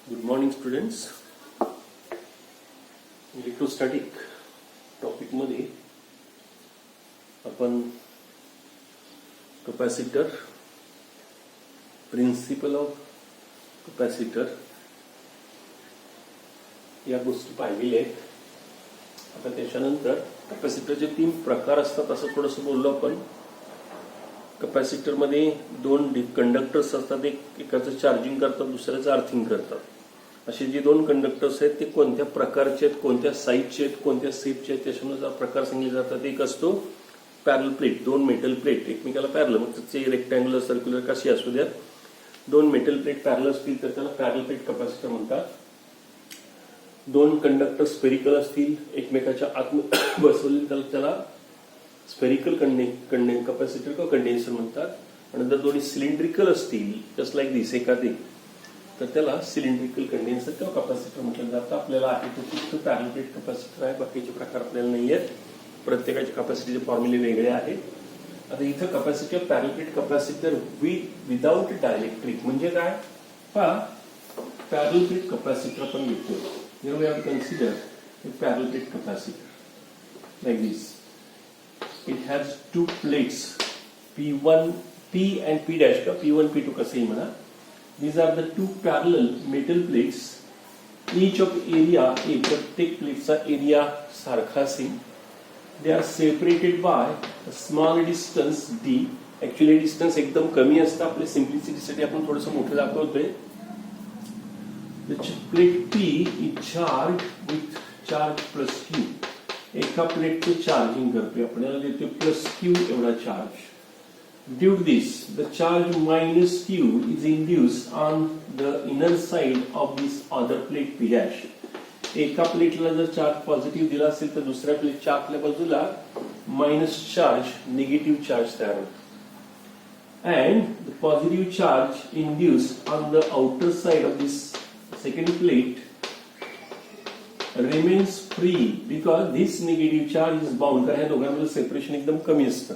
Good morning students. Electrostatic टॉपिकमध्ये आपण capacitor, principle of capacitor या गोष्टी पाहिलेल्या आहेत. आता त्याच्यानंतर कपॅसिटरचे 3 प्रकार असतात असं थोडंसं बोललो आपण. कपॅसिटरमध्ये 2 कंडक्टर्स असतात, एकाचं चार्जिंग करतात, दुसऱ्याचं अर्थिंग करतात. असे जे 2 कंडक्टर्स आहेत ते कोणत्या प्रकारचे आहेत, कोणत्या साईजचे आहेत, कोणत्या शेपचे आहेत त्याच्यानुसार प्रकार सांगितले जातात. एक असतो पॅरल प्लेट, 2 मेटल प्लेट एकमेकाला पॅरल, मग त्याचे रेक्टँग्युलर सर्क्युलर कशी असू द्यात, 2 मेटल प्लेट पॅरल असतील तर त्याला पॅरल प्लेट कपॅसिटर म्हणतात. 2 कंडक्टर स्पेरिकल असतील, एकमेकाच्या आत बसवले तर त्याला स्पेरिकल कपॅसिटर किंवा कंडेन्सर म्हणतात. आणि जर दोन्ही सिलेंड्रिकल असतील जस्ट लाईक दिस एखादे, तर त्याला सिलेंड्रिकल कंडेन्सर किंवा कपॅसिटर म्हटलं जातं. आपल्याला आहे तो फक्त पॅरल प्लेट कपॅसिटर आहे, बाकीचे प्रकार आपल्याला नाही आहेत. प्रत्येकाचे कपॅसिटीचे फॉर्म्युले वेगळे आहेत. आता इथं कपॅसिटी ऑफ पॅरल प्लेट कपॅसिटर विदाउट डायलेक्ट्रिक म्हणजे काय, पहा पॅरल प्लेट कपॅसिटर आपण लिहितो. Here we have to consider a parallel plate capacitor like this. It has 2 plates, P and P dash का P1 P2 कसेही म्हणा. These are the 2 parallel metal plates. Each of area A, प्रत्येक प्लेटचा area सारखा असेल. They are separated by a small distance D. Actually distance एकदम कमी असतं, आपल्या सिम्प्लिसिटीसाठी आपण थोडंसं मोठं दाखवतोय. The plate P is charged with charge plus Q. एका प्लेटचे चार्जिंग करतोय आपण, याला देतोय प्लस Q एवढा charge. Due to this, the charge minus Q is induced on the inner side of this other plate P dash. एका प्लेटला जर चार्ज पॉझिटिव्ह दिला असेल तर दुसऱ्या प्लेटच्या आतल्या बाजूला मायनस चार्ज, निगेटिव्ह चार्ज तयार होतो. And the positive charge induced on the outer side of this second plate remains free because this negative charge is bound. कारण ह्या दोघांमध्ये सेपरेशन एकदम कमी असतं,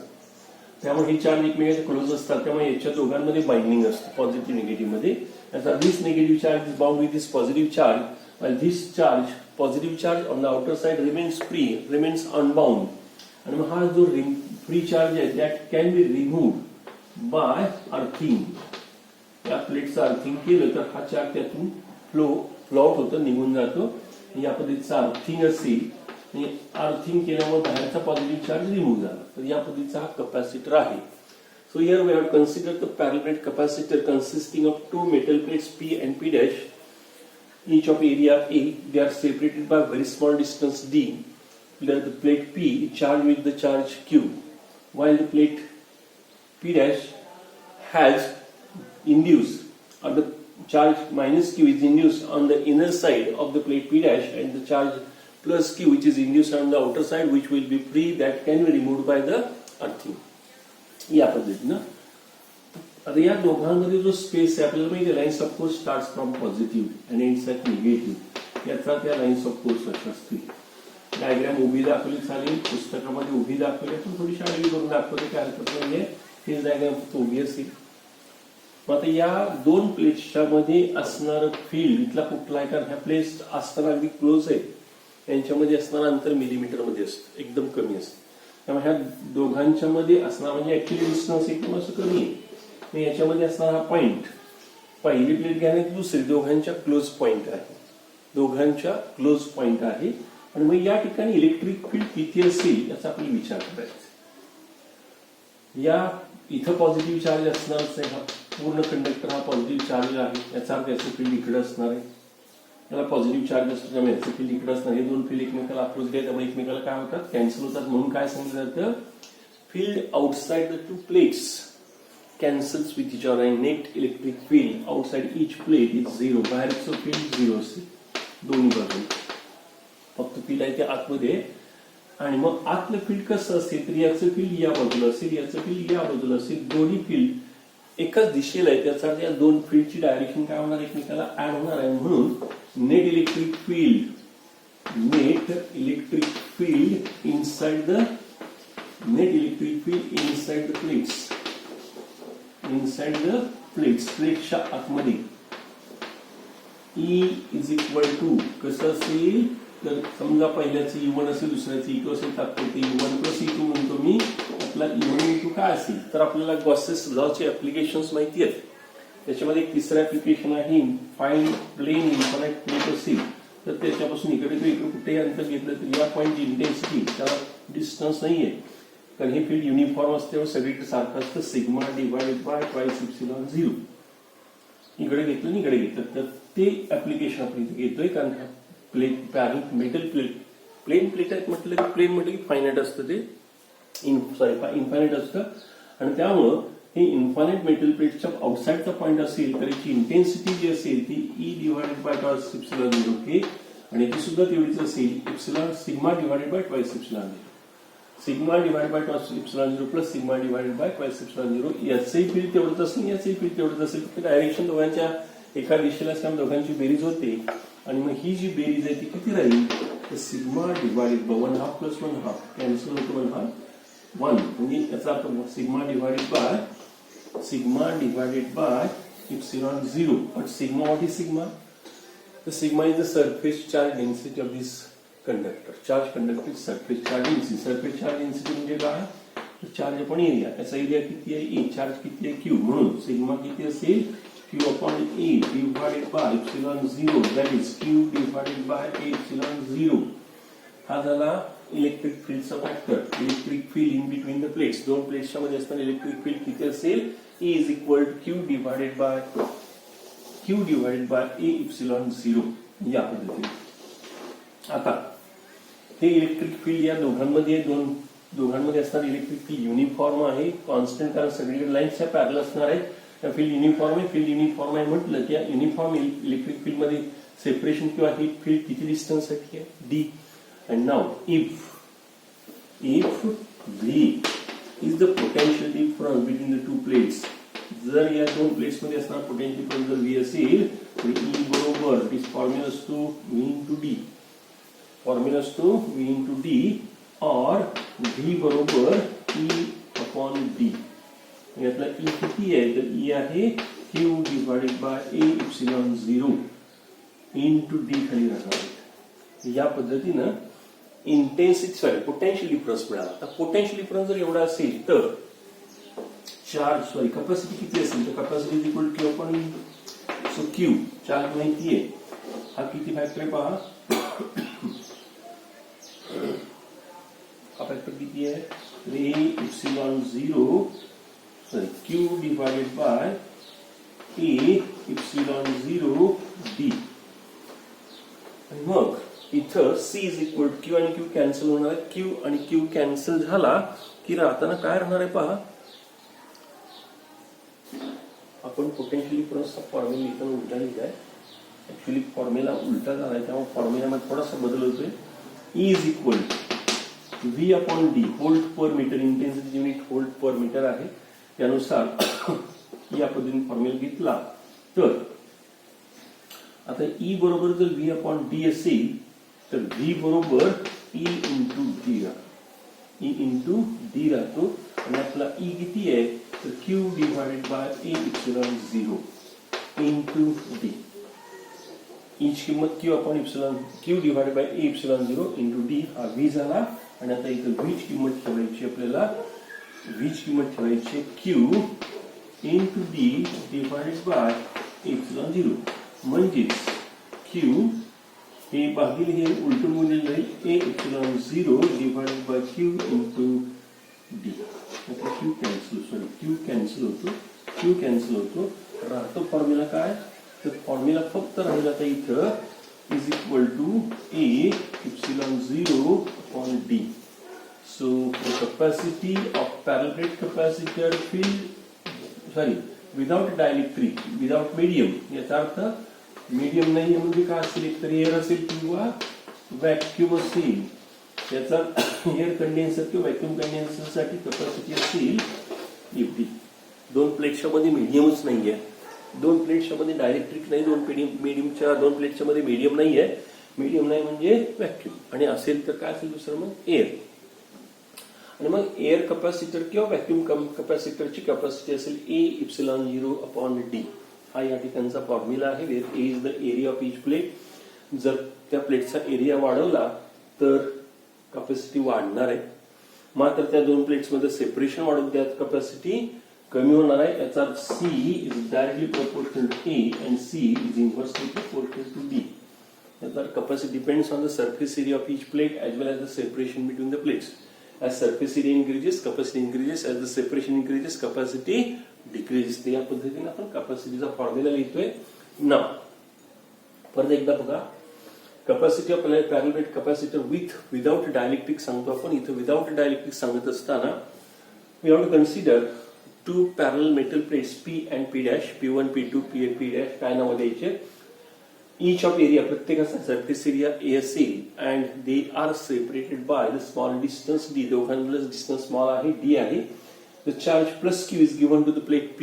त्यामुळे हे चार्ज एकमेकांच्या क्लोज असतात, त्यामुळे याच्या दोघांमध्ये बाइंडिंग असते पॉझिटिव्ह निगेटिव्ह मध्ये. आता this negative charge is bound with this positive charge, while this charge positive charge on the outer side remains free, remains unbound. आणि मग हा जो फ्री चार्ज आहे that can be removed by earthing. या प्लेटचं earthing केलं तर हा charge त्यातून फ्लो आउट होतो, निघून जातो. या पद्धतीचा अर्थिंग असेल आणि अर्थिंग केल्यामुळे बाहेरचा पॉझिटिव्ह चार्ज रिमूव्ह झाला, तर या पद्धतीचा हा कपॅसिटर आहे. So here we have consider the parallel plate capacitor consisting of 2 metal plates P and P dash, each of area A. They are separated by very small distance D. The plate P is charged with the charge Q, while the plate P dash has induced, or the charge minus Q is induced on the inner side of the plate P dash, and the charge plus Q which is induced on the outer side which will be free, that can be removed by the earthing. या पद्धतीनं आता या दोघांमध्ये जो space आहे आपल्याला माहिती आहे, lines of force starts from positive आणि एंड्स ॲट निगेटिव्ह. याचा त्या लाईन्स ऑफ फोर्स अशा असतील. डायग्राम उभी दाखवली चालेल, पुस्तकामध्ये उभी दाखवली, पण थोडीशी आडवी करून दाखवते, काय हरकत नाहीये. हेच डायग्राम फक्त उभी असेल. मग आता या 2 प्लेट्सच्या मध्ये असणारं फील्ड इथला कुठला आहे, कारण ह्या प्लेट्स असताना अगदी क्लोज आहे, यांच्यामध्ये असणारं अंतर मिलीमीटर मध्ये असतं, एकदम कमी असतं. त्यामुळे ह्या दोघांच्या मध्ये असणार म्हणजे ऍक्च्युअली डिस्टन्स एकदम असं कमी आहे. याच्यामध्ये असणारा हा पॉइंट, पहिली प्लेट घ्या आणि दुसरी, दोघांच्या क्लोज पॉइंट आहे, दोघांच्या क्लोज पॉइंट आहे. आणि मग या ठिकाणी इलेक्ट्रिक फील्ड किती असेल याचा आपण विचार करायचा. या इथं पॉझिटिव्ह चार्ज असणारच आहे, हा पूर्ण कंडक्टर हा पॉझिटिव्ह चार्ज आहे, याचा अर्थ याचं फील्ड इकडे असणार आहे. याला पॉझिटिव्ह चार्ज असतो त्यामुळे याचं फील्ड इकडे असणार. हे 2 फील्ड एकमेकाला अप्रोच आहे, त्यामुळे एकमेकाला काय होतात, कॅन्सल होतात. म्हणून काय सांगितलं जातं, field outside the 2 plates cancels with each other and net electric field outside each plate is 0. बाहेरचं फील्ड 0 असेल दोन्ही बाजून, फक्त फील्ड आहे ते आतमध्ये. आणि मग आतलं फील्ड कसं असेल तर याचं फील्ड या बाजूला असेल, याचं फील्ड या बाजूला असेल, दोन्ही फील्ड एकाच दिशेला आहे. त्याचा अर्थ या 2 फील्डची डायरेक्शन काय होणार, एकमेकाला ऍड होणार आहे. म्हणून net electric field inside the plates, inside the प्लेट्सच्या आतमध्ये E इज इक्वल टू कसं असेल तर समजा पहिल्याचं E1 असेल दुसऱ्याचं E2 असेल तात्पुरते E1 प्लस E2 म्हणतो मी आपला E1 E2 काय असेल तर आपल्याला गॉसेस लॉचे ऍप्लिकेशन्स माहिती आहेत. त्याच्यामध्ये एक तिसरं ऍप्लिकेशन आहे फाइंड प्लेन इन्फायनाइट प्लेट असेल तर त्याच्यापासून इकडे इकडे कुठेही अंतर घेतलं तर या पॉईंटची इंटेन्सिटी त्याला डिस्टन्स नाहीये कारण हे फील्ड युनिफॉर्म असते सगळीकडे सारखं असतं sigma divided bye twice epsilon 0 इकडे घेतलं आणि इकडे घेतलं तर ते ऍप्लिकेशन आपण इथे घेतोय कारण प्लेट पॅरल मेटल प्लेन प्लेट आहेत म्हटलं की प्लेन म्हटलं की फायनाइट असतं ते इन्फायनाइट असतं आणि त्यामुळं हे इन्फायनाइट मेटल प्लेटच्या आउटसाइडचा पॉईंट असेल तर याची इंटेन्सिटी जी असेल ती E divided by twice epsilon 0 के आणि ती सुद्धा तेवढीच असेल epsilon sigma divided bye twice epsilon 0 sigma divided bye twice epsilon 0 plus sigma divided bye twice epsilon 0 याचंही फील्ड तेवढंच असेल याचंही फील्ड तेवढंच असेल फक्त डायरेक्शन दोघांच्या एका दिशेला असल्यामुळे दोघांची बेरीज होते आणि मग ही जी बेरीज आहे ती किती राहील तर sigma divided by 1/2 plus 1/2 cancel होतो 1 म्हणजे याचा अर्थ sigma divided by epsilon 0 but sigma what is sigma तर sigma is the surface charge density of this conductor charge conductor surface charge density म्हणजे काय तर चार्ज अपॉन एरिया याचा area किती आहे E चार्ज किती आहे Q म्हणून सिग्मा किती असेल Q upon A divided by epsilon 0 that is Q divided by A epsilon 0 हा झाला इलेक्ट्रिक फील्डचा factor electric field in between the plates दोन प्लेट्सच्या मध्ये असताना इलेक्ट्रिक फील्ड किती असेल E is equal to Q divided by A epsilon 0 या पद्धतीने. आता हे इलेक्ट्रिक फील्ड या दोघांमध्ये असणार इलेक्ट्रिक फील्ड युनिफॉर्म आहे कॉन्स्टंट कारण सगळीकडे लाईन्स पॅरल असणार आहेत त्या फील्ड युनिफॉर्म आहे म्हटलं की या युनिफॉर्म इलेक्ट्रिक फील्ड मध्ये सेपरेशन किंवा ही फील्ड किती डिस्टन्स आहे D and now if V is the potential difference between the two plates जर या दोन प्लेट्स मध्ये असणार पोटेन्शियल डिफरन्स जर V असेल तर E बरोबर it is formulas to V into D or V बरोबर E upon D यातला E किती आहे तर E आहे Q divided by A epsilon 0 into D खाली राहणार या पद्धतीनं पोटेन्शियल डिफरन्स मिळाला. आता पोटेन्शियल डिफरन्स जर एवढा असेल तर कॅपॅसिटी किती असेल तर capacity is equal to Q upon E so Q charge माहिती आहे हा किती फॅक्टर आहे पहा हा फॅक्टर किती आहे A epsilon 0 Q divided by A epsilon 0 D आणि मग इथं C is equal to Q आणि Q कॅन्सल होणार आहे Q आणि Q कॅन्सल झाला की राहताना काय राहणार आहे पहा आपण पोटेन्शियल डिफरन्सचा फॉर्म्युला इथं उलटा लिहिलाय ऍक्च्युअली फॉर्म्युला उलटा झालाय त्यामुळे फॉर्म्युलामध्ये थोडासा बदल होतोय E is equal to V upon D volt per metre intensity unit volt per metre आहे त्यानुसार या पद्धतीने फॉर्म्युला घेतला तर आता E बरोबर जर V अपॉन D असेल तर V बरोबर E इंटू D राहतो आणि आपला E किती आहे तर Q divided by A epsilon 0 into D ईची किंमत Q divided by A epsilon 0 into D हा V झाला आणि आता इथं V ची किंमत ठेवायची आपल्याला Q into D divided by A epsilon 0 म्हणजेच Q हे भागिले हे उलटून मूल्य जाईल A epsilon 0 divided by Q into D आता Q कॅन्सल होतो राहतो फॉर्म्युला काय तर फॉर्म्युला फक्त राहिला आता इथं is equal to A epsilon 0 upon D so capacity of parallel plate capacitor without dielectric without medium याचा अर्थ मीडियम नाही म्हणजे काय असेल एकतर एअर असेल किंवा व्हॅक्यूम असेल याचा एअर कंडेन्सर किंवा व्हॅक्यूम कंडेन्सर साठी कॅपॅसिटी असेल एवढी दोन प्लेट्सच्या मध्ये मीडियमच नाहीये दोन प्लेट्सच्या मध्ये डायलेक्ट्रिक नाही दोन प्लेट्सच्या मध्ये मीडियम नाहीये मीडियम नाही म्हणजे व्हॅक्यूम आणि असेल तर काय असेल दुसरं मग एअर आणि मग एअर कॅपॅसिटर किंवा व्हॅक्यूम कॅपॅसिटरची कॅपॅसिटी असेल A इप्सिलॉन 0 अपॉन D हा या ठिकाणचा फॉर्म्युला आहे. Where A is the area of each plate. जर त्या प्लेटचा एरिया वाढवला तर कॅपॅसिटी वाढणार आहे. मात्र त्या दोन प्लेट्समध्ये सेपरेशन वाढून त्यात कॅपॅसिटी कमी होणार आहे. याचा C is directly proportional to A and C is inversely proportional to D. याचा capacity depends on the surface area of each plate as well as the separation between the plates. As surface area increases, capacity increases. As the separation increases, capacity decreases. ते या पद्धतीने आपण कॅपॅसिटीचा formula लिहितोय. नाव परत एकदा बघा. Capacity of parallel plate capacitor without dielectric सांगतो आपण. इथे विदाउट डायलेक्ट्रिक सांगत असताना we have to consider two parallel metal plates P and P dash, P1 P2 P dash काय नाव द्यायचे. Each of area प्रत्येकाचा सरफेस एरिया A असेल and they are separated by the small distance D. दोघांमधला distance small आहे D आहे. The charge plus Q is given to the plate P.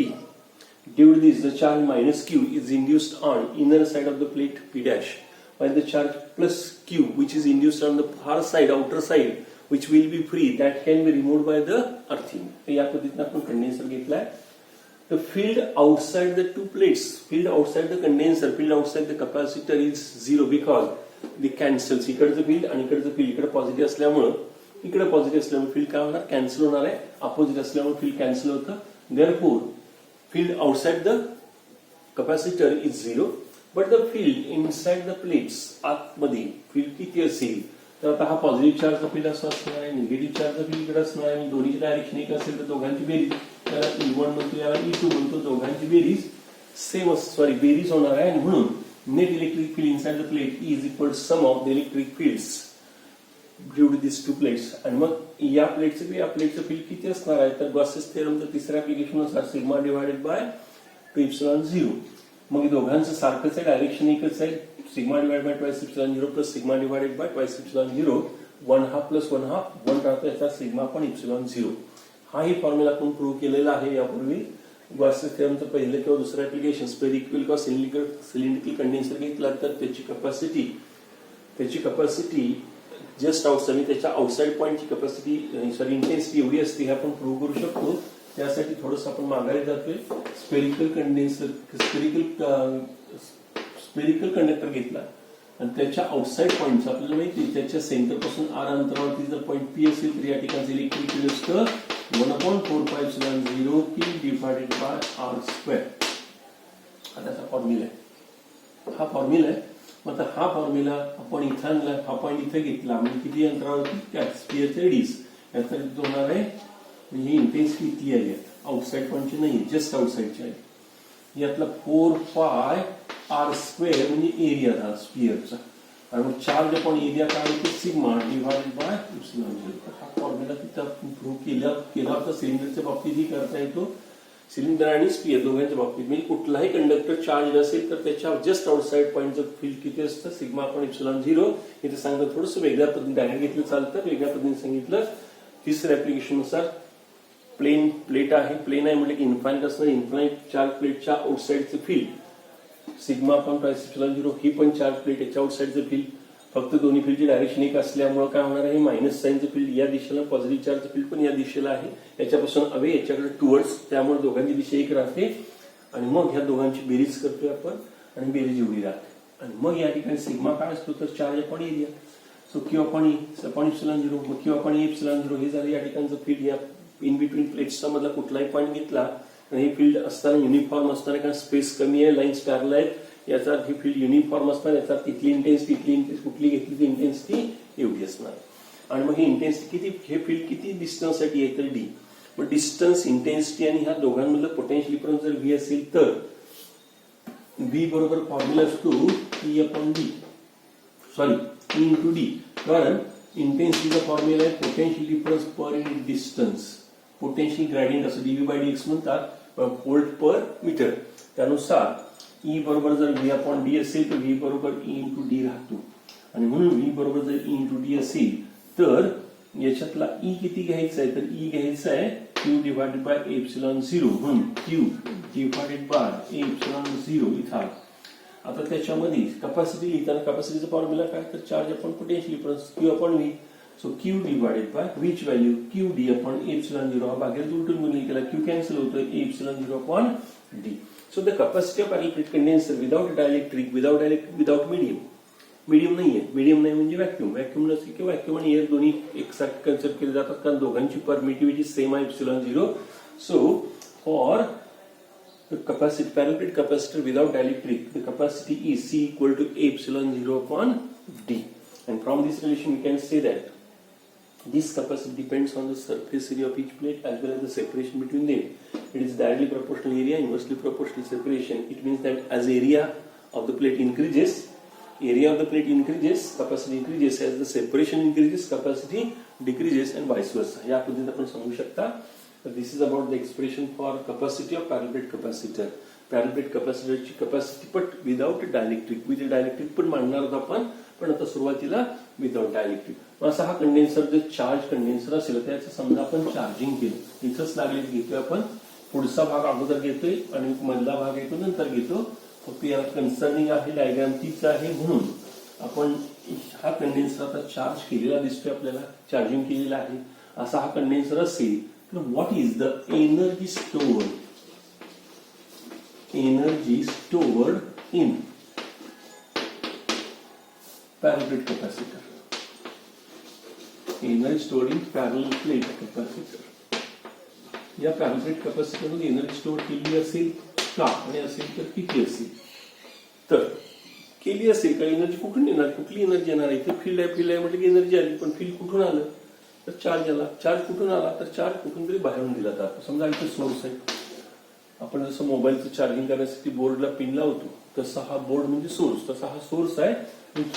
Due to this, the charge minus Q is induced on inner side of the plate P dash, while the charge plus Q, which is induced on the far side, outer side, which will be free, that can be removed by the earthing. या पद्धतीने आपण condenser घेतलाय. The field outside the two plates, field outside the condenser, field outside the capacitor is zero because the cancels. इकडचं field आणि इकडचं field इकडे positive असल्यामुळे इकडे पॉझिटिव्ह असल्यामुळे field काय होणार कॅन्सल होणार आहे. अपोजिट असल्यामुळे field कॅन्सल होतं. Therefore, field outside the capacitor is zero, but the field inside the plates आतमध्ये field किती असेल तर आता हा पॉझिटिव्ह चार्जचा फील्ड असं असणार आहे, निगेटिव्ह चार्जचा फील्ड इकडे असणार आहे. दोन्हीची डायरेक्शन एक असेल तर दोघांची बेरीज, त्याला E1 म्हणतो याला E2 म्हणतो, दोघांची बेरीज सेम बेरीज होणार आहे. आणि म्हणून net electric field inside the plate is equal to sum of the electric fields due to this two plates. आणि मग या प्लेटचं या प्लेटचं फील्ड किती असणार आहे तर गॉसेस थेरमच्या तिसऱ्या ऍप्लिकेशन नुसार सिग्मा डिवाइडेड बाय 2ε0. मग दोघांचं सारखंच आहे, डायरेक्शन एकच आहे. Sigma divided by 2ε0 plus sigma divided by 2ε0 1/2 plus 1/2 1 राहतो. याचा सिग्मा पण ε0. हाही फॉर्म्युला आपण प्रूव्ह केलेला आहे यापूर्वी. गॉसेस थेरमचं पहिलं किंवा दुसरं ऍप्लिकेशन स्पेरिकल किंवा सिलिंड्रिकल कंडेन्सर घेतला तर त्याची कॅपॅसिटी जस्ट आउटसाइड त्याच्या आउटसाइड पॉईंटची कॅपॅसिटी इंटेन्सिटी एवढी असते हे आपण प्रूव्ह करू शकतो. त्यासाठी थोडंसं आपण मागायला जातोय. स्पेरिकल कंडक्टर घेतला आणि त्याच्या आउटसाइड पॉईंटचा आपल्याला माहिती त्याच्या सेंटर पासून R अंतरावरती जर पॉईंट P असेल तर या ठिकाणचं इलेक्ट्रिक फील्ड असतं 1/4πε0 P डिवाइडेड बाय R². हा त्याचा फॉर्म्युला आहे. हा फॉर्म्युला आहे. मग हा फॉर्म्युला आपण इथं आणला, हा पॉईंट इथे घेतला म्हणजे किती अंतरावरती त्या स्फिअरच्या एडीज याचा होणार आहे. म्हणजे ही इंटेन्सिटी इथली आहे, आउटसाइड पॉईंटची नाही, जस्ट आउटसाइडची आहे. यातला 4πr² म्हणजे एरिया झाला स्फिअरचा. आणि मग चार्ज आपण एरिया काढतो सिग्मा डिवाइडेड बाय ε0. हा फॉर्म्युला तिथं प्रूव्ह केला होता. सिलेंडरच्या बाबतीतही करता येतो, सिलेंडर आणि स्फिअर दोघांच्या बाबतीत. म्हणजे कुठलाही कंडक्टर चार्ज असेल तर त्याच्या जस्ट आउटसाइड पॉईंटचं फील्ड किती असतं सिग्मा आपण ε0. इथे सांगतो थोडंसं वेगळ्या पद्धतीने डायरेक्ट घेतलं चालतं, वेगळ्या पद्धतीने सांगितलं. तिसऱ्या ऍप्लिकेशन नुसार प्लेट आहे, प्लेन आहे म्हणजे की इन्फायनाइट असणार. इन्फायनाइट चार्ज प्लेटच्या आउटसाइडचं फील्ड सिग्मा आपण 2ε0. ही पण चार्ज प्लेट याच्या आउटसाइडचं फील्ड. फक्त दोन्ही फील्डची डायरेक्शन एक असल्यामुळे काय होणार आहे मायनस साईनचं फील्ड या दिशेला, पॉझिटिव्ह चार्जचं फील्ड पण या दिशेला आहे. याच्यापासून अवे याच्याकडे टुवर्ड्स, त्यामुळे दोघांची दिशा एक राहते. आणि मग ह्या दोघांची बेरीज करतोय आपण आणि बेरीज एवढी राहते. आणि मग या ठिकाणी सिग्मा काय असतो तर चार्ज आपण एरिया. सो क्यू आपण ε0 मग क्यू आपण ε0 हे झालं या ठिकाणचं फील्ड. या इन बिटवीन प्लेट्सचा मधला कुठलाही पॉईंट घेतला आणि हे फील्ड असताना युनिफॉर्म असताना कारण स्पेस कमी आहे, लाईन्स पॅरल आहेत, याचा ही फील्ड युनिफॉर्म असणार. याचा तिथली इंटेन्सिटी कुठली घेतली ती इंटेन्सिटी एवढी असणार. आणि मग ही इंटेन्सिटी किती, हे फील्ड किती डिस्टन्ससाठी आहे तर D. मग डिस्टन्स, इंटेन्सिटी आणि ह्या दोघांमधलं पोटेन्शियल डिफरन्स जर V असेल तर V बरोबर फॉर्म्युला असतो E/D, सॉरी E/D. कारण इंटेन्सिटीचा फॉर्म्युला आहे potential difference per unit distance. Potential gradient असं dV/dx म्हणतात, व्होल्ट पर मीटर. त्यानुसार E बरोबर जर V/D असेल तर V बरोबर E/D राहतो. आणि म्हणून V बरोबर जर E/D असेल तर याच्यातला E किती घ्यायचा आहे तर E घ्यायचा आहे Q डिवाइडेड बाय ε0 म्हणून Q डिवाइडेड बाय ε0 इथं. आता त्याच्यामध्ये कॅपॅसिटी लिहिताना कॅपॅसिटीचा फॉर्म्युला काय तर charge upon potential difference Q/V. So Q divided by which value QD upon ε0. हा भागात उलटून गुणिले केला Q कॅन्सल होतोय ε0/D. So the capacity of parallel plate condenser without dielectric, without medium नाहीये. मीडियम नाही म्हणजे व्हॅक्यूम नसेल की व्हॅक्यूम आणि एअर दोन्ही एकसारखे कन्सिडर केले जातात कारण दोघांची परमिटिव्हिटी सेम आहे ε0. So for the capacity parallel plate capacitor without dielectric, the capacity is C equal to A ε0 upon D. And from this relation we can say that this capacity depends on the surface area of each plate as well as the separation between them. It is directly proportional area, inversely proportional separation. It means that as area of the plate increases, capacity increases. As the separation increases, capacity decreases and vice versa. या पद्धतीने आपण सांगू शकता. This is about the expression for capacity of parallel plate capacitor. Parallel plate capacitor ची capacity but without dielectric. With dielectric पण मांडणार आहोत आपण, पण आता सुरुवातीला विदाउट डायलेक्ट्रिक. असा हा कंडेन्सर जर चार्ज कंडेन्सर असेल त्याचं समजा आपण चार्जिंग केलं, इथंच लागले घेतोय आपण, पुढचा भाग अगोदर घेतोय आणि मधला भाग येतो नंतर घेतो. फक्त याला कन्सर्निंग आहे डायग्राम तीच आहे म्हणून आपण हा कंडेन्सर आता चार्ज केलेला दिसतोय आपल्याला, चार्जिंग केलेला आहे. असा हा कंडेन्सर असेल तर what is the energy stored in parallel plate capacitor. Energy stored in parallel plate capacitor. या parallel plate capacitor मध्ये एनर्जी स्टोअर केली असेल का आणि असेल तर किती असेल? तर केली असेल का एनर्जी कुठून येणार? कुठली एनर्जी येणार? इथे फील्ड आहे म्हटलं की एनर्जी आली, पण फील्ड कुठून आलं? तर चार्ज आला. चार्ज कुठून आला? तर चार्ज कुठून तरी बाहेरून दिला जातो. समजा इथे सोर्स आहे, आपण जसं मोबाईलचं चार्जिंग करण्यासाठी बोर्डला पिन लावतो तसा हा बोर्ड म्हणजे सोर्स, तसा हा सोर्स आहे,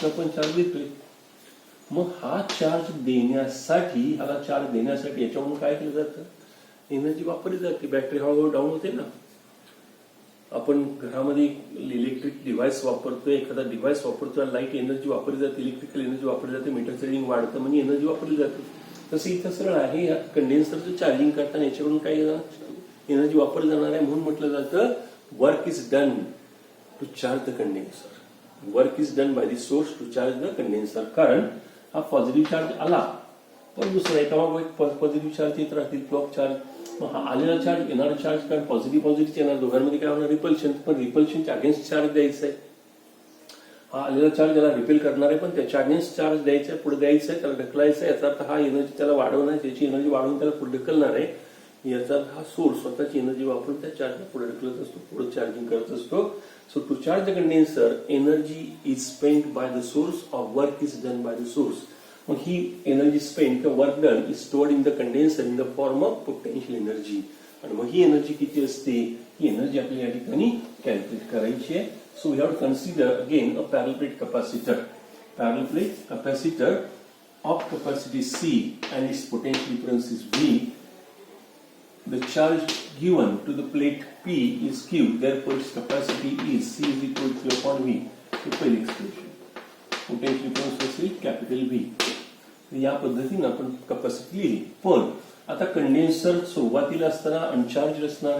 आपण चार्ज देतोय. मग हा चार्ज देण्यासाठी याच्यावरून काय केलं जातं? एनर्जी वापरली जाते. बॅटरी हळूहळू डाऊन होते ना. आपण घरामध्ये इलेक्ट्रिक डिव्हाइस वापरतोय, एखादा डिव्हाइस वापरतोय, लाईट एनर्जी वापरली जाते, इलेक्ट्रिकल एनर्जी वापरली जाते, मीटर रिडिंग वाढतं म्हणजे एनर्जी वापरली जाते. तसं इथं सरळ आहे, या कंडेन्सरचं चार्जिंग करताना याच्याकडून काय एनर्जी वापरली जाणार आहे म्हणून म्हटलं जातं work is done to charge the condenser. Work is done by the source to charge the condenser. कारण हा पॉझिटिव्ह चार्ज आला पण दुसरा एका पॉझिटिव्ह चार्ज येत राहतील, क्लॉक चार्ज. मग हा आलेला चार्ज येणारा चार्ज कारण पॉझिटिव्ह येणार, दोघांमध्ये काय होणार? रिपल्शन. पण रिपल्शनच्या अगेन्स्ट चार्ज द्यायचा आहे. हा आलेला चार्ज याला रिपेल करणार आहे पण त्याच्या अगेन्स्ट चार्ज द्यायचा आहे, पुढे द्यायचा आहे, त्याला ढकलायचं आहे. याचा अर्थ हा एनर्जी त्याला वाढवणार आहे, त्याची एनर्जी वाढवून त्याला पुढे ढकलणार आहे. याचा हा सोर्स स्वतःची एनर्जी वापरून त्या चार्जला पुढे ढकलत असतो, पुढे चार्जिंग करत असतो. So to charge the condenser, energy is spent by the source or work is done by the source. मग ही energy spent किंवा work done is stored in the condenser in the form of potential energy. आणि मग ही energy किती असते? ही energy आपल्याला या ठिकाणी calculate करायची आहे. So we have to consider again a parallel plate capacitor. Parallel plate capacitor of capacity C and its potential difference is V. The charge given to the plate P is Q, therefore its capacity is C is equal to Q upon V. ही पहिली expression. Potential difference असेल capital V. या पद्धतीने आपण capacity लिहिली. पण आता condenser सुरुवातीला असताना अनचार्ज असणार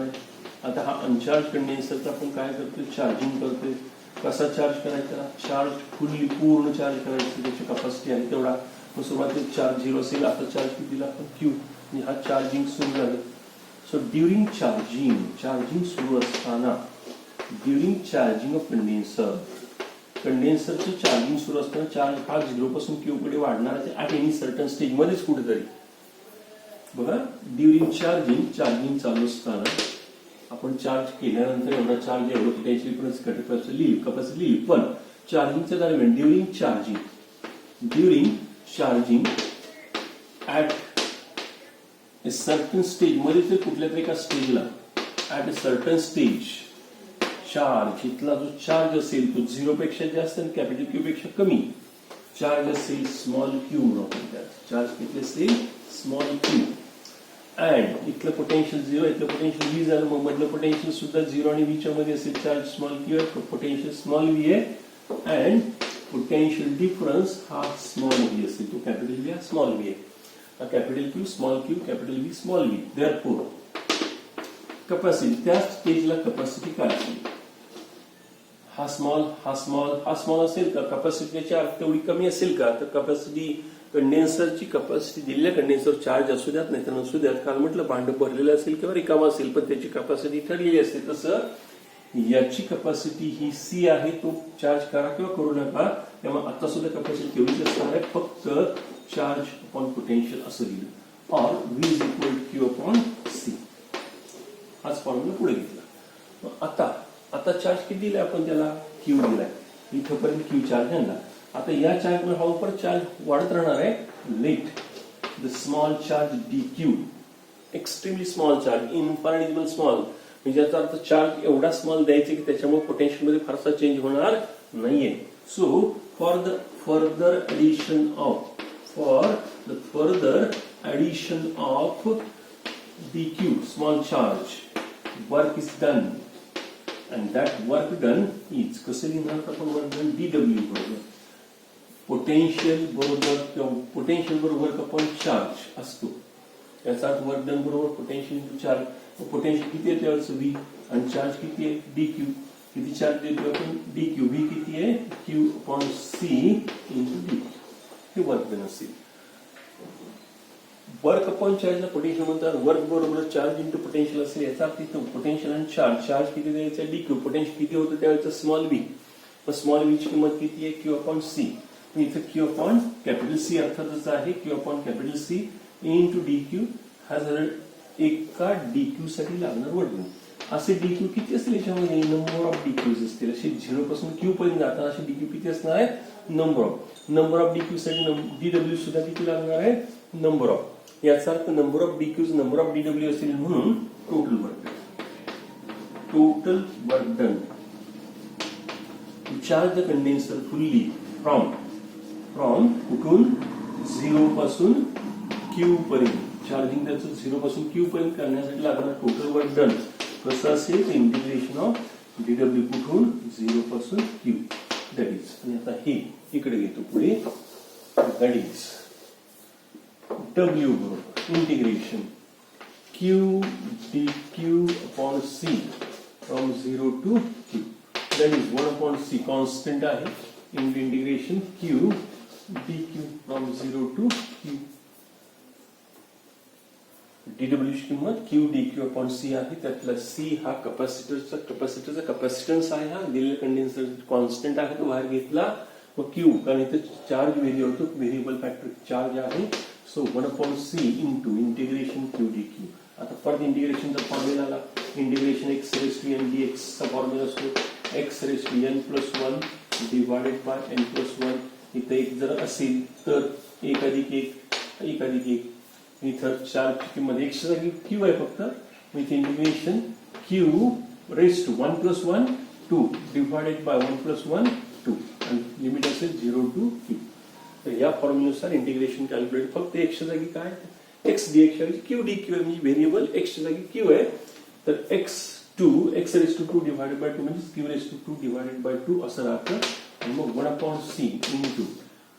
आहे. आता हा अनचार्ज कंडेन्सरचा आपण काय करतोय? चार्जिंग करतोय. कसा चार्ज करायचा? चार्ज फुल्ली पूर्ण चार्ज करायची, त्याची कॅपॅसिटी आहे तेवढा. मग सुरुवातीला चार्ज 0 असेल, आता चार्ज किती दिला आपण? Q. म्हणजे हा चार्जिंग सुरू झालं. सो ड्युरिंग चार्जिंग सुरू असताना, ड्युरिंग चार्जिंग ऑफ कंडेन्सरचं चार्जिंग सुरू असताना चार्ज हा 0 पासून Q कडे वाढणार आहे ऍट एनी सर्टन स्टेज मध्येच कुठेतरी. बघा, ड्युरिंग चार्जिंग चालू असताना आपण चार्ज केल्यानंतर एवढा चार्ज एवढं पोटेन्शियल डिफरन्स कॅपॅसिटी लिहिली. पण चार्जिंगच्या दरम्यान during charging at a certain stage मध्ये तर कुठल्या तरी एका स्टेजला at a certain stage charge, इथला जो चार्ज असेल तो 0 पेक्षा जास्त आणि कॅपिटल Q पेक्षा कमी चार्ज असेल स्मॉल Q. चार्ज किती असेल? Small Q. अँड इथलं पोटेन्शियल 0, इथलं पोटेन्शियल V झालं. मग मधलं पोटेन्शियल सुद्धा 0 आणि V च्या मध्ये असेल. चार्ज स्मॉल Q आहे, पोटेन्शियल स्मॉल V आहे अँड पोटेन्शियल डिफरन्स हा स्मॉल V असेल. तो कॅपिटल V हा स्मॉल V आहे. हा capital Q small Q, capital V small V. Therefore capacity, त्या स्टेजला कॅपॅसिटी काय असेल? हा स्मॉल असेल का? कॅपॅसिटी तेवढी कमी असेल का? तर कॅपॅसिटी कंडेन्सरची कपॅसिटी दिलेल्या कंडेन्सर चार्ज असू द्यात नाही तर नसू द्यात, काल म्हटलं भांड भरलेलं असेल किंवा रिकामा असेल पण त्याची कपॅसिटी ठरलेली असते, तसं याची कपॅसिटी ही सी आहे, तो चार्ज करा किंवा करू नका, त्यामुळे आता सुद्धा कपॅसिटी तेवढीच असणार आहे, फक्त चार्ज अपॉन पोटेन्शियल असं लिहिलं, or V is equal Q upon C. हाच फॉर्म्युला पुढे घेतला. आता चार्ज किती दिलाय आपण त्याला, क्यू दिलाय, इथपर्यंत क्यू चार्ज आणला. आता या चार्ज मध्ये हा चार्ज वाढत राहणार आहे. Let the small charge D Q, extremely small charge, infinitesimal small, म्हणजे याचा अर्थ चार्ज एवढा स्मॉल द्यायचे की त्याच्यामुळे पोटेन्शियल मध्ये फारसा चेंज होणार नाहीये. So for the further addition of dq small charge work is done and that work done is कसं लिहिणार आपण वर्क डन dw बरोबर पोटेन्शियल बरोबर वर्क अपॉन चार्ज असतो. याचा अर्थ वर्क डन बरोबर पोटेन्शियल इंटू चार्ज. पोटेन्शियल किती आहे त्यावेळेस v आणि चार्ज किती आहे dq. किती चार्ज देतो आपण dq, v किती आहे q upon c into dq. हे वर्क डन असेल. वर्क अपॉन चार्जला पोटेन्शियल म्हणतात. वर्क बरोबर चार्ज इंटू पोटेन्शियल असेल, याचा अर्थ इथं पोटेन्शियल आणि चार्ज किती द्यायचं डीक्यू, पोटेन्शियल किती होतं त्यावेळेचं स्मॉल व्ही, मग स्मॉल व्ही ची किंमत किती आहे क्यू अपॉन सी. इथं क्यू अपॉन कॅपिटल सी अर्थातच आहे, Q upon capital C into d Q. हा जर एका डीक्यू साठी लागणार वर्क. असे डीक्यू किती असतील याच्यामध्ये, नंबर ऑफ डीक्यूज असतील. असे 0 पासून क्यू पर्यंत जातात असे डीक्यू किती असणार आहे, नंबर ऑफ डीक्यू साठी डीडब्ल्यू सुद्धा किती लागणार आहे, नंबर ऑफ. याचा अर्थ number of D Qs number of D W असेल म्हणून total work done to charge the condenser fully from कुठून 0 पासून क्यू पर्यंत. चार्जिंग त्याचं 0 पासून क्यू पर्यंत करण्यासाठी लागणार टोटल वर्क डन कसं असेल, इंटिग्रेशन ऑफ डीडब्ल्यू कुठून 0 पासून क्यू, दॅट इज. आणि आता हे इकडे घेतो पुढे, दॅट इज W बरोबर integration Q dq upon C from 0 to Q. That is 1 upon C constant आहे. Integration Q dq from 0 to Q. dw ची किंमत Q dq upon C आहे. त्यातला C हा कॅपॅसिटरचा कॅपॅसिटन्स आहे. हा दिलेला कंडेन्सर कॉन्स्टंट आहे, तो बाहेर घेतला. मग Q कारण इथे चार्ज व्हेरिएबल फॅक्टर चार्ज आहे. So 1 upon C into integration Q dq. आता परत इंटिग्रेशनचा फॉर्म्युला आला. Integration x raised to n dx चा फॉर्म्युला असतो x raised to n plus 1 divided by n plus 1. इथे एक जर असेल तर 1 अधिक 1 इथं चार्ज किंमत x जागी q आहे फक्त. With integration q raised to 1 plus 1 2 divided by 1 plus 1 2 आणि लिमिट असेल 0 to q. तर या फॉर्म्युल्यानुसार इंटिग्रेशन कॅल्क्युलेट फक्त x जागी काय x dx ऐवजी q dq आहे, म्हणजे व्हेरिएबल x जागी q आहे. तर x raised to 2 divided by 2 म्हणजे q raised to 2 divided by 2 असं राहतं. आणि मग 1 upon c into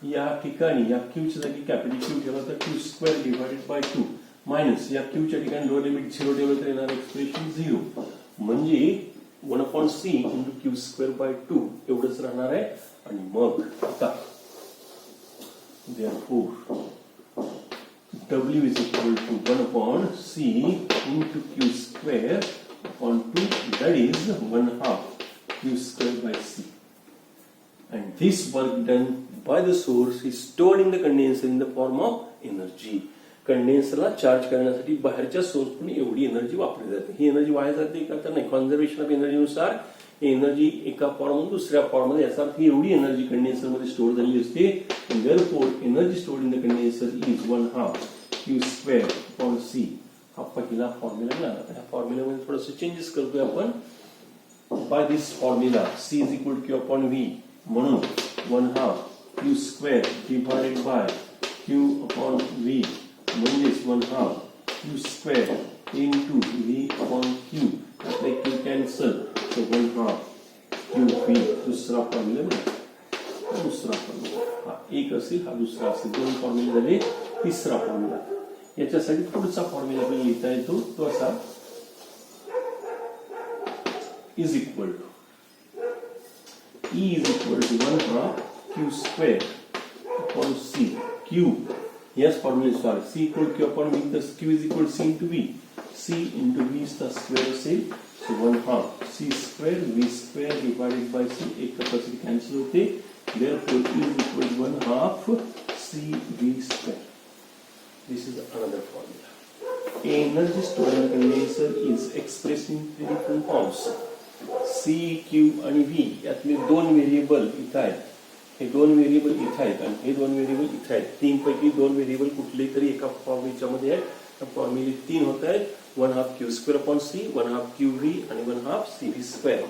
या ठिकाणी या q च्या जागी कॅपिटल q ठेवला तर q square divided bye 2 minus या q च्या ठिकाणी लोअर लिमिट 0 ठेवलं तर येणार एक्सप्रेशन 0 म्हणजे 1 upon c into q square by 2 एवढंच राहणार आहे. आणि मग आता therefore W is equal to 1 upon C into Q square upon 2, that is 1/2 Q square by C. And this work done by the source is stored in the condenser in the form of energy. कंडेन्सरला charge करण्यासाठी बाहेरच्या सोर्सकडून एवढी energy वापरली जाते. ही energy वाया जाते का तर नाही. कॉन्झर्वेशन ऑफ एनर्जीनुसार एनर्जी एका फॉर्ममधून दुसऱ्या फॉर्ममध्ये, याचा अर्थ एवढी एनर्जी कंडेन्सर मध्ये स्टोअर झालेली असते. therefore energy stored in the condenser is 1/2 Q square upon C. हा पहिला फॉर्म्युला मिळाला. त्या फॉर्म्युल्यामध्ये थोडंसं चेंजेस करतोय आपण. By this formula C is इक्वल Q अपॉन V म्हणून 1/2 Q square divided by Q upon V म्हणजेच 1/2 Q square into V upon Q. आता Q cancel, so 1/2 Q V. दुसरा फॉर्म्युला मिळाला. दुसरा फॉर्म्युला हा एक असेल, हा दुसरा असेल. 2 फॉर्म्युले झाले. तिसरा फॉर्म्युला, याच्यासाठी पुढचा फॉर्म्युला आपण लिहिता येतो तो असा is equal to E is equal to 1/2 Q square upon C. Q. Yes, formula sorry. C equal to Q upon V. The Q is equal to C into V. C into V is the square असेल. So 1/2 C square V square divided by C. एक capacity cancel होते. Therefore E is equal to 1/2 C V square. This is another formula. Energy stored in the condenser is expressed in three different forms. C, Q आणि V यातले दोन variable इथं आहेत. हे दोन variable इथं आहेत आणि हे दोन व्हेरिएबल इथं आहेत. तीन पैकी दोन व्हेरिएबल कुठले तरी एका फॉर्म्युल्यामध्ये आहेत. त्या फॉर्म्युले तीन होत आहेत. 1/2 Q square upon C, 1/2 QV आणि 1/2 CV square.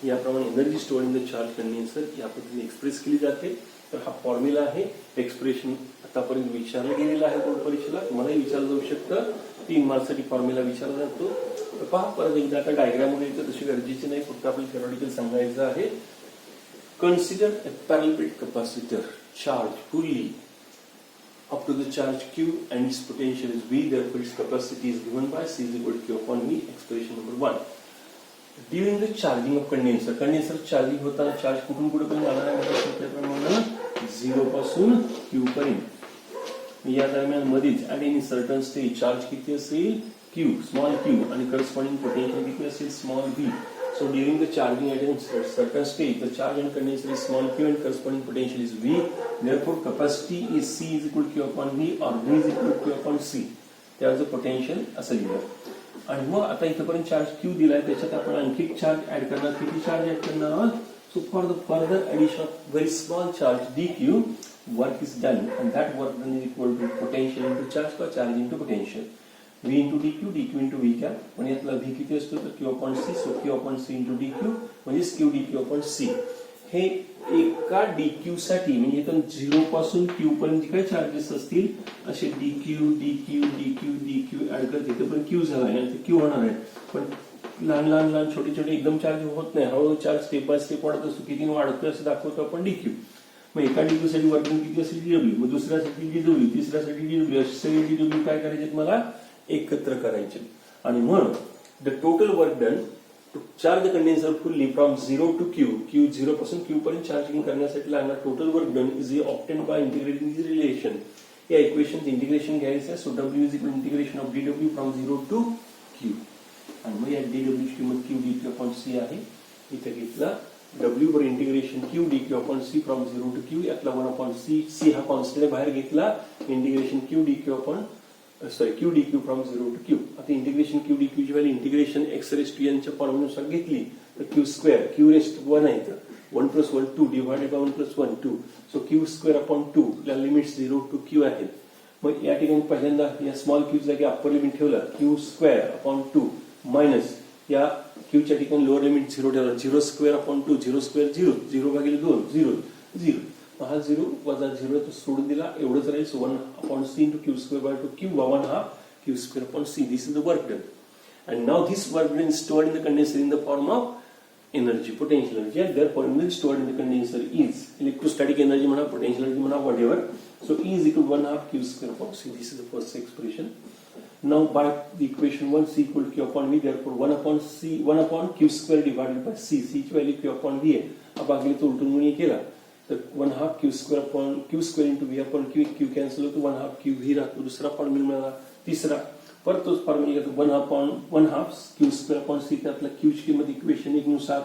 याप्रमाणे energy stored in the charge condenser या पद्धतीने एक्सप्रेस केली जाते. तर हा फॉर्म्युला आहे. एक्सप्रेशन आतापर्यंत विचारलं गेलेलं आहे बोर्ड परीक्षेला. तुम्हालाही विचारलं जाऊ शकतं. 3 मार्क्ससाठी फॉर्म्युला विचारला जातो. तर पहा परत एकदा. आता डायग्राम वगैरे तर तशी गरजेची नाही, फक्त आपल्याला थेरॉटिकल सांगायचं आहे. Consider a parallel plate capacitor charge fully up to the charge Q and its potential is V, therefore its capacity is given by C is equal to Q upon V, expression number 1. During the charging of condenser, condenser charging होताना charge कुठून कुठे पण जाणार आहे त्याप्रमाणे 0 पासून Q पर्यंत. या दरम्यान मध्येच at any certain stage charge किती असेल Q, small q आणि corresponding potential किती असेल small v. So during the charging at a certain stage, the charge and condenser is small q and corresponding potential is V. Therefore, capacity is C is equal to Q upon V or V is equal to Q upon C. त्याचं potential असं लिहिलं. आणि मग आता इथपर्यंत charge Q दिलाय, त्याच्यात आपण आणखी चार्ज ऍड करणार. किती चार्ज ऍड करणार? So for the further addition of very small charge dq, work is done and that work done is equal to potential into charge or charge into potential. V into dq, dq into v cap. पण यातला v किती असतो तर Q upon C, so Q upon C into dq म्हणजेच Q dq upon C. हे एका dq साठी म्हणजे इथून 0 पासून Q पर्यंत काय चार्जेस असतील असे dq dq dq dq add करत इथे पण Q झाला आहे आणि Q होणार आहे. पण लहान लहान लहान छोटे छोटे एकदम चार्ज होत नाही. हळूहळू चार्ज स्टेप बाय स्टेप वाढत असतो. किती वाढतोय असं दाखवतो आपण dq. मग एका dq साठी वर्किंग किती असेल dw, मग दुसऱ्यासाठी dw, तिसऱ्यासाठी dw, असे सगळे dw काय करायचे मला एकत्र करायचे. आणि मग the total work done to charge the condenser fully from 0 to Q, Q 0 पासून Q पर्यंत चार्जिंग करण्यासाठी लागणार total work done is obtained by integrating this relation. या इक्वेशनचं इंटिग्रेशन घ्यायचं आहे. So W is equal integration of dw from 0 to Q. आणि मग या dw ची किंमत Q dq अपॉन C आहे. इथे घेतला W वर integration Q dq upon C from 0 to Q. यातला 1 अपॉन C हा कॉन्स्टंट बाहेर घेतला. Integration Q dq upon Q dq from 0 to Q. आता इंटिग्रेशन Q dq ची value integration x raised to n च्या फॉर्म्युल्यानुसार घेतली तर Q स्क्वेअर Q रेस्ट 1 आहे तर 1 + 1 2 divided by 1 + 1 2. So Q square upon 2 ला लिमिट्स 0 टू Q आहेत. मग या ठिकाणी पहिल्यांदा या स्मॉल q जागी अप्पर लिमिट ठेवला Q स्क्वेअर अपॉन 2 मायनस या Q च्या ठिकाणी लोअर लिमिट 0 ठेवला 0 स्क्वेअर अपॉन 2 0 स्क्वेअर 0 0 भागिले 2 0 0. हा 0 वजा 0 तो सोडून दिला. एवढंच राहील. So 1 upon C into Q square by 2 Q 1/2 Q square upon C. This is the work done. And now this work done is stored in the condenser in the form of energy, potential energy. And therefore energy stored in the condenser is electrostatic energy म्हणा, potential energy म्हणा, whatever. So E is equal to 1/2 Q square upon C. This is the first expression. Now by the equation 1 C equal to Q upon V. Therefore 1 upon Q square divided by C. C ची value Q upon V आहे. अब आगले तो उलटून गुणी केला तर 1/2 Q square upon Q square into V upon Q. Q cancel होतो. 1/2 Q V राहतो. दुसरा फॉर्म्युला मिळाला. तिसरा परत तोच फॉर्म्युला घेतो 1/2 Q square upon C. त्यातला Q ची किंमत इक्वेशन 1 नुसार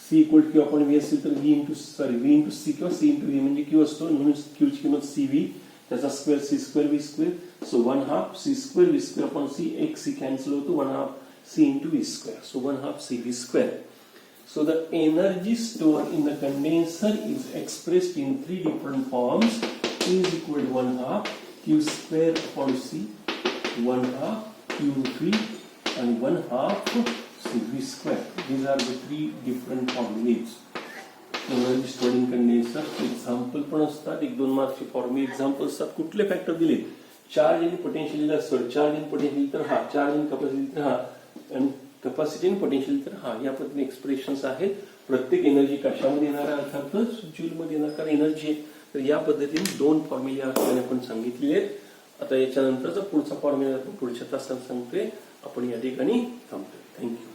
C equal to Q upon V असेल तर V into C किंवा C into V म्हणजे Q असतो म्हणून Q ची किंमत CV त्याचा square C square V square. So 1/2 C square V square upon C. एक C कॅन्सल होतो. 1/2 C into V square. So 1/2 CV square. So the energy stored in the condenser is expressed in three different forms. E is equal to 1/2 Q square upon C, 1/2 Q3 and 1/2 CV square. These are the three different formulas. Energy stored in condenser. Example पण असतात. 1-2 मार्क्सचे फॉर्म्युले example असतात. कुठले factor दिले? Charge आणि potential असतं. Charge आणि potential तर हा, चार्ज आणि कॅपॅसिटी तर हा आणि कॅपॅसिटी आणि पोटेन्शियल तर हा. या पद्धतीने एक्सप्रेशन्स आहेत. प्रत्येक एनर्जी कशामध्ये येणार आहे अर्थातच ज्यूल मध्ये येणार कारण एनर्जी आहे. तर या पद्धतीने 2 फॉर्म्युले आपण सांगितलेले आहेत. आता याच्यानंतरचा पुढचा फॉर्म्युला आपण पुढच्या तासात सांगतोय. आपण या ठिकाणी थांबतोय. थँक्यू.